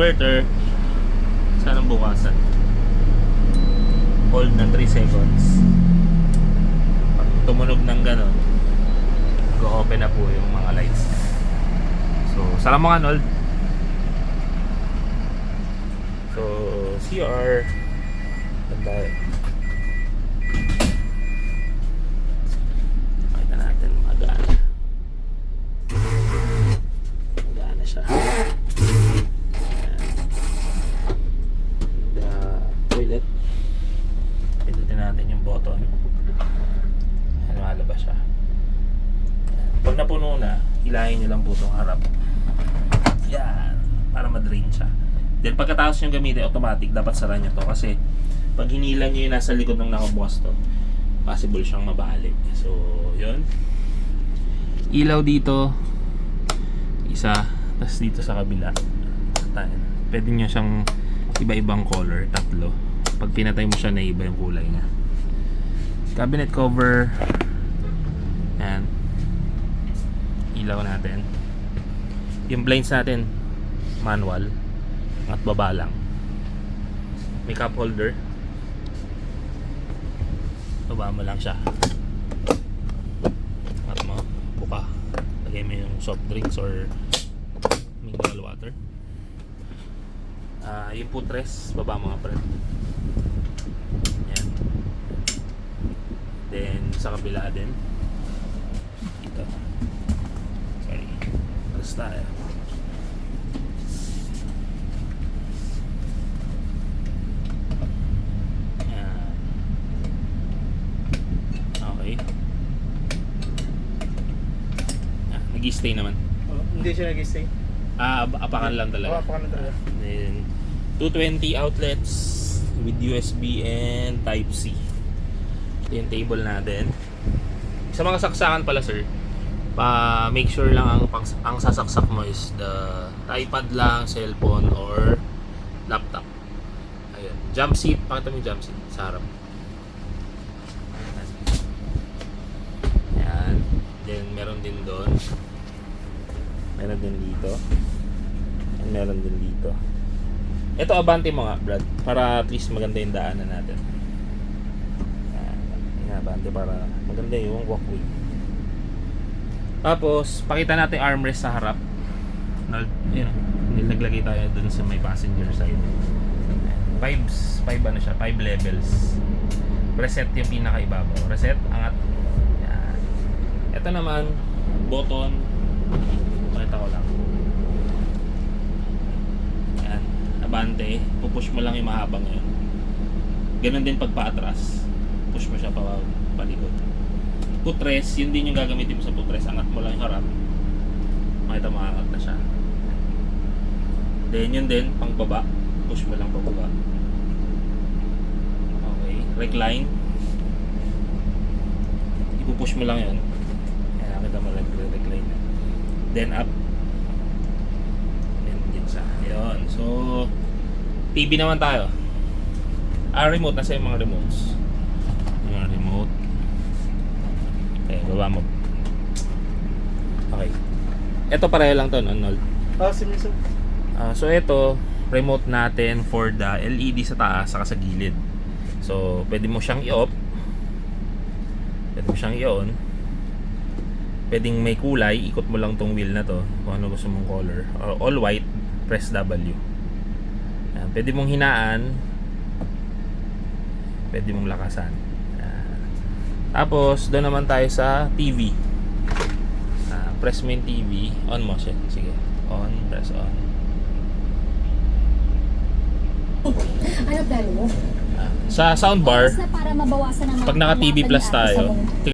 inverter. Saan ang bukasan? Hold na 3 seconds. Pag tumunog ng ganon, go-open na po yung mga lights. So, sala mo nga, Nold. So, CR. Ganda eh. Pakita natin, magana. Magana siya. The toilet. Pindutin natin yung button. Lumalabas siya. Pag napuno na, hilahin nyo lang po itong harap. Yan. Para ma-drain siya. Then pagkatapos nyo gamitin, automatic, dapat sara nyo to. Kasi pag hinila nyo yung nasa likod ng nakabukas to, possible siyang mabalik. So, yun. Ilaw dito. Isa. Tapos dito sa kabila. Pwede nyo siyang iba-ibang color. 3. Pag pinatay mo siya, na iba yung kulay niya. Cabinet cover. Yan. Ilaw natin. Yung blinds natin, manual. At baba lang. May cup holder. Baba mo lang siya. At mo, buka. Lagay mo yung soft drinks or mineral water. Yung footrest, baba mo nga pa rin. Yan. Then sa kabila din. Ito. Sorry. Basta eh. Nag-stay naman. Hindi siya nag-stay. Apakan lang talaga. Apakan lang talaga. Then 220 outlets with USB and Type-C. Ito yung table natin. Sa mga saksakan pala, sir, make sure lang ang sasaksak mo is the iPad lang, cellphone or laptop. Ayun. Jump seat, pakita mo yung jump seat sa harap. Yan. Then meron din doon. Meron din dito. And meron din dito. Ito abante mo nga, Brad, para at least maganda yung daanan natin. Yan, abante para maganda yung walkway. Tapos pakita natin armrest sa harap. Yun, naglagay tayo dun sa may passenger side. 5 ano siya, 5 levels. Reset yung pinakaibabaw. Reset, angat. Yan. Ito naman, button. Pakita ko lang. Yan. Abante. Pupush mo lang yung mahabang yun. Ganon din pag paatras. Push mo siya palikod. Footrest, yun din yung gagamitin mo sa footrest. Angat mo lang yung harap. Makita mo, angat na siya. Then yun din, pang baba. Push mo lang pababa. Okay. Recline. Ipupush mo lang yun. Kaya kita mo lang recline. Then up. Then din siya. Yun. So TV naman tayo. Remote. Nasa yung mga remotes. Yung remote. Okay, baba mo. Okay. Ito pareho lang to, Arnold. Similar. So ito, remote natin for the LED sa taas saka sa gilid. So pwede mo siyang i-off. Pwede mo siyang i-on. Pwedeng may kulay, ikot mo lang tong wheel na to kung ano gusto mong color. Or all white, press W. Yan. Pwede mong hinaan, pwede mong lakasan. Yan. Tapos doon naman tayo sa TV. Press mo yung TV, on mo siya. Sige, on, press on. Ano plano mo? Sa soundbar, Para mabawasan ang pag naka TV plus tayo,